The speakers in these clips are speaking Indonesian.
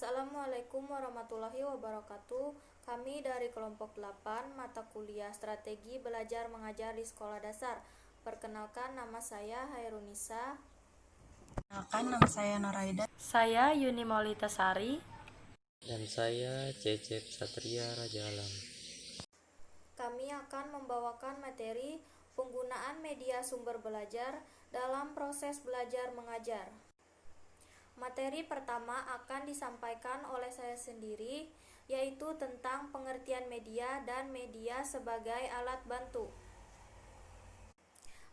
Assalamualaikum warahmatullahi wabarakatuh. Kami dari kelompok 8 mata kuliah Strategi Belajar Mengajar di Sekolah Dasar. Perkenalkan, nama saya Hairunisa. Perkenalkan, nama saya Noraida. Saya Yuni Maulita Sari. Dan saya Cecep Satria Raja Alam. Kami akan membawakan materi penggunaan media sumber belajar dalam proses belajar mengajar. Materi pertama akan disampaikan oleh saya sendiri, yaitu tentang pengertian media dan media sebagai alat bantu.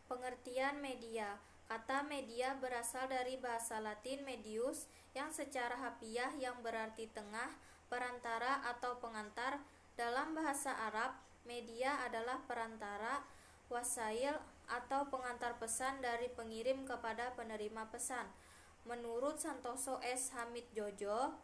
Pengertian media. Kata media berasal dari bahasa Latin medius yang secara harfiah yang berarti tengah, perantara atau pengantar. Dalam bahasa Arab, media adalah perantara, wasail atau pengantar pesan dari pengirim kepada penerima pesan. Menurut Santoso S. Hamid Jojo,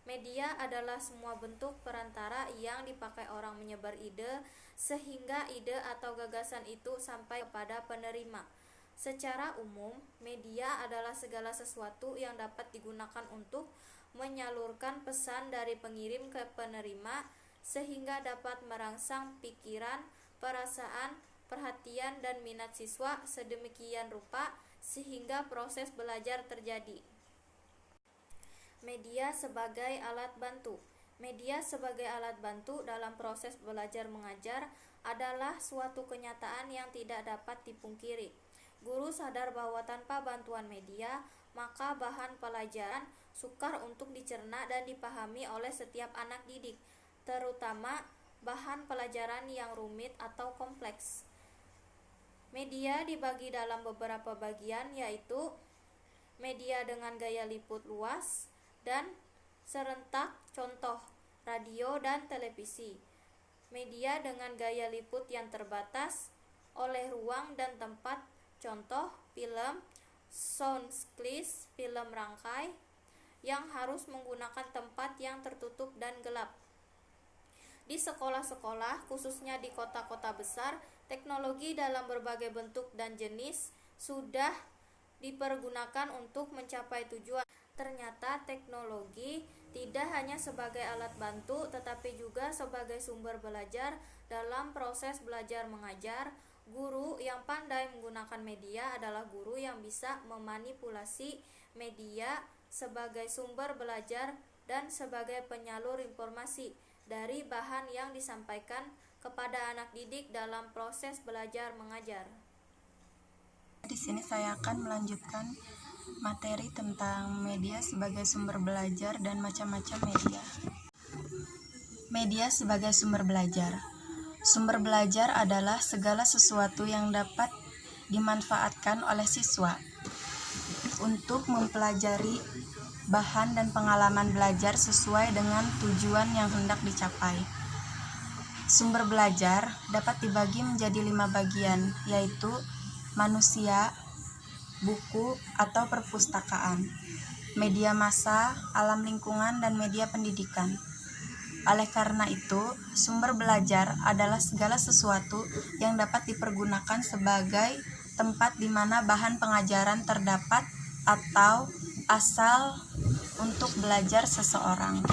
media adalah semua bentuk perantara yang dipakai orang menyebar ide sehingga ide atau gagasan itu sampai kepada penerima. Secara umum, media adalah segala sesuatu yang dapat digunakan untuk menyalurkan pesan dari pengirim ke penerima sehingga dapat merangsang pikiran, perasaan, perhatian, dan minat siswa sedemikian rupa sehingga proses belajar terjadi. Media sebagai alat bantu. Media sebagai alat bantu dalam proses belajar mengajar adalah suatu kenyataan yang tidak dapat dipungkiri. Guru sadar bahwa tanpa bantuan media, maka bahan pelajaran sukar untuk dicerna dan dipahami oleh setiap anak didik, terutama bahan pelajaran yang rumit atau kompleks. Media dibagi dalam beberapa bagian, yaitu media dengan gaya liput luas dan serentak, contoh radio dan televisi. Media dengan gaya liput yang terbatas oleh ruang dan tempat, contoh film, soundsclish, film rangkai yang harus menggunakan tempat yang tertutup dan gelap. Di sekolah-sekolah, khususnya di kota-kota besar, teknologi dalam berbagai bentuk dan jenis sudah dipergunakan untuk mencapai tujuan. Ternyata teknologi tidak hanya sebagai alat bantu, tetapi juga sebagai sumber belajar dalam proses belajar mengajar. Guru yang pandai menggunakan media adalah guru yang bisa memanipulasi media sebagai sumber belajar dan sebagai penyalur informasi dari bahan yang disampaikan kepada anak didik dalam proses belajar mengajar. Di sini saya akan melanjutkan materi tentang media sebagai sumber belajar dan macam-macam media. Media sebagai sumber belajar. Sumber belajar adalah segala sesuatu yang dapat dimanfaatkan oleh siswa untuk mempelajari bahan dan pengalaman belajar sesuai dengan tujuan yang hendak dicapai. Sumber belajar dapat dibagi menjadi 5 bagian, yaitu manusia, buku atau perpustakaan, media massa, alam lingkungan, dan media pendidikan. Oleh karena itu, sumber belajar adalah segala sesuatu yang dapat dipergunakan sebagai tempat di mana bahan pengajaran terdapat atau asal untuk belajar seseorang.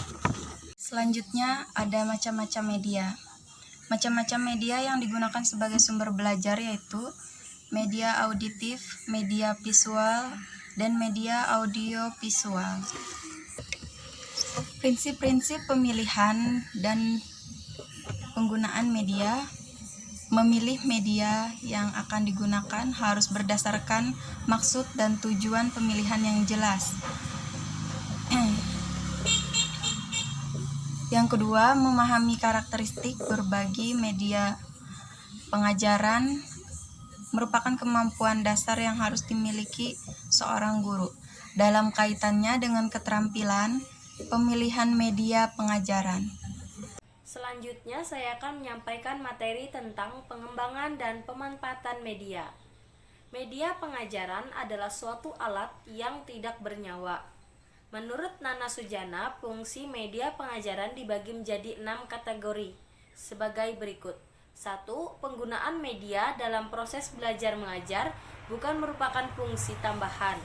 Selanjutnya ada macam-macam media. Macam-macam media yang digunakan sebagai sumber belajar yaitu media auditif, media visual, dan media audiovisual. Prinsip-prinsip pemilihan dan penggunaan media. Memilih media yang akan digunakan harus berdasarkan maksud dan tujuan pemilihan yang jelas. Yang kedua, memahami karakteristik berbagi media pengajaran merupakan kemampuan dasar yang harus dimiliki seorang guru dalam kaitannya dengan keterampilan pemilihan media pengajaran. Selanjutnya saya akan menyampaikan materi tentang pengembangan dan pemanfaatan media. Media pengajaran adalah suatu alat yang tidak bernyawa. Menurut Nana Sujana, fungsi media pengajaran dibagi menjadi 6 kategori sebagai berikut. 1. Penggunaan media dalam proses belajar mengajar bukan merupakan fungsi tambahan,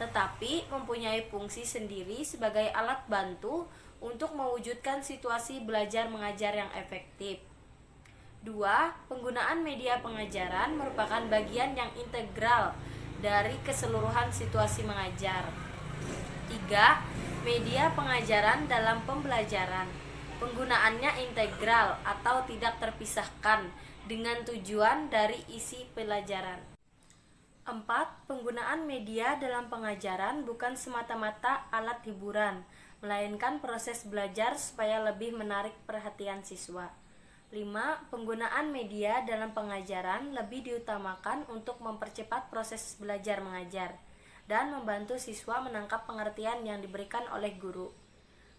tetapi mempunyai fungsi sendiri sebagai alat bantu untuk mewujudkan situasi belajar mengajar yang efektif. 2. Penggunaan media pengajaran merupakan bagian yang integral dari keseluruhan situasi mengajar. 3. Media pengajaran dalam pembelajaran. Penggunaannya integral atau tidak terpisahkan dengan tujuan dari isi pelajaran. 4. Penggunaan media dalam pengajaran bukan semata-mata alat hiburan, melainkan proses belajar supaya lebih menarik perhatian siswa. 5. Penggunaan media dalam pengajaran lebih diutamakan untuk mempercepat proses belajar mengajar dan membantu siswa menangkap pengertian yang diberikan oleh guru.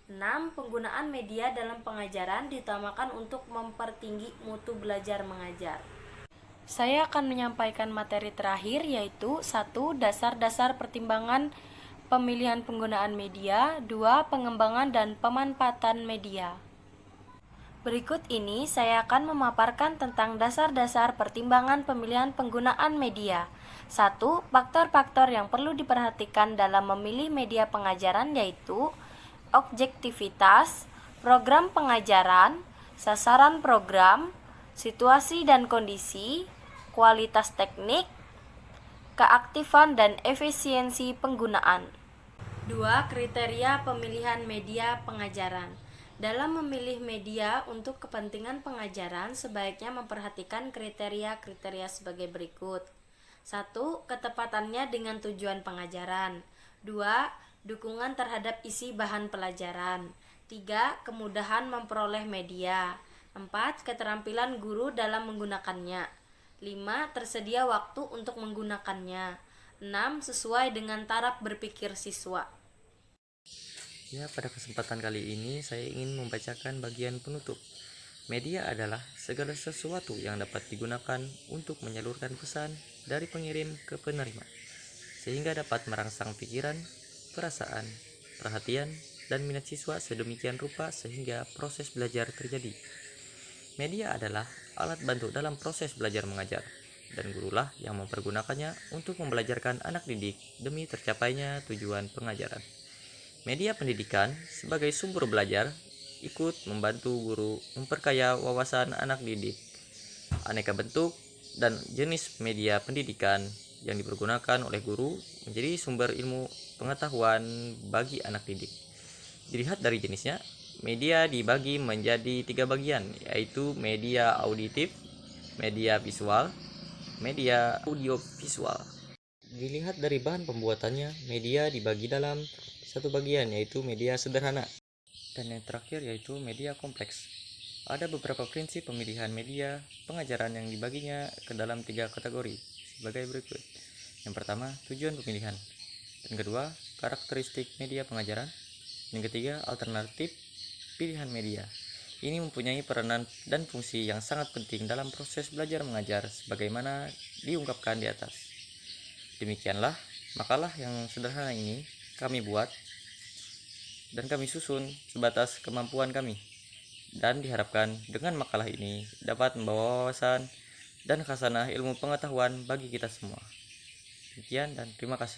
6. Penggunaan media dalam pengajaran diutamakan untuk mempertinggi mutu belajar mengajar. Saya akan menyampaikan materi terakhir, yaitu 1. Dasar-dasar pertimbangan pemilihan penggunaan media. 2. Pengembangan dan pemanfaatan media. Berikut ini saya akan memaparkan tentang dasar-dasar pertimbangan pemilihan penggunaan media. 1. Faktor-faktor yang perlu diperhatikan dalam memilih media pengajaran yaitu objektivitas, program pengajaran, sasaran program, situasi dan kondisi, kualitas teknik, keaktifan dan efisiensi penggunaan. 2. Kriteria pemilihan media pengajaran. Dalam memilih media untuk kepentingan pengajaran, sebaiknya memperhatikan kriteria-kriteria sebagai berikut. 1. Ketepatannya dengan tujuan pengajaran. 2. Dukungan terhadap isi bahan pelajaran. 3. Kemudahan memperoleh media. 4. Keterampilan guru dalam menggunakannya. 5. Tersedia waktu untuk menggunakannya. 6. Sesuai dengan taraf berpikir siswa. Ya, pada kesempatan kali ini saya ingin membacakan bagian penutup. Media adalah segala sesuatu yang dapat digunakan untuk menyalurkan pesan dari pengirim ke penerima, sehingga dapat merangsang pikiran, perasaan, perhatian, dan minat siswa sedemikian rupa sehingga proses belajar terjadi. Media adalah alat bantu dalam proses belajar mengajar, dan gurulah yang mempergunakannya untuk membelajarkan anak didik demi tercapainya tujuan pengajaran. Media pendidikan sebagai sumber belajar ikut membantu guru memperkaya wawasan anak didik. Aneka bentuk dan jenis media pendidikan yang dipergunakan oleh guru menjadi sumber ilmu pengetahuan bagi anak didik. Dilihat dari jenisnya, media dibagi menjadi 3 bagian, yaitu media auditif, media visual, media audiovisual. Dilihat dari bahan pembuatannya, media dibagi dalam 1 bagian, yaitu media sederhana, dan yang terakhir yaitu media kompleks. Ada beberapa prinsip pemilihan media pengajaran yang dibaginya ke dalam 3 kategori sebagai berikut. Yang pertama, tujuan pemilihan. Yang kedua, karakteristik media pengajaran. Yang ketiga, alternatif pilihan media. Ini mempunyai peranan dan fungsi yang sangat penting dalam proses belajar mengajar sebagaimana diungkapkan di atas. Demikianlah makalah yang sederhana ini kami buat dan kami susun sebatas kemampuan kami, dan diharapkan dengan makalah ini dapat membawa wawasan dan khasanah ilmu pengetahuan bagi kita semua. Demikian dan terima kasih.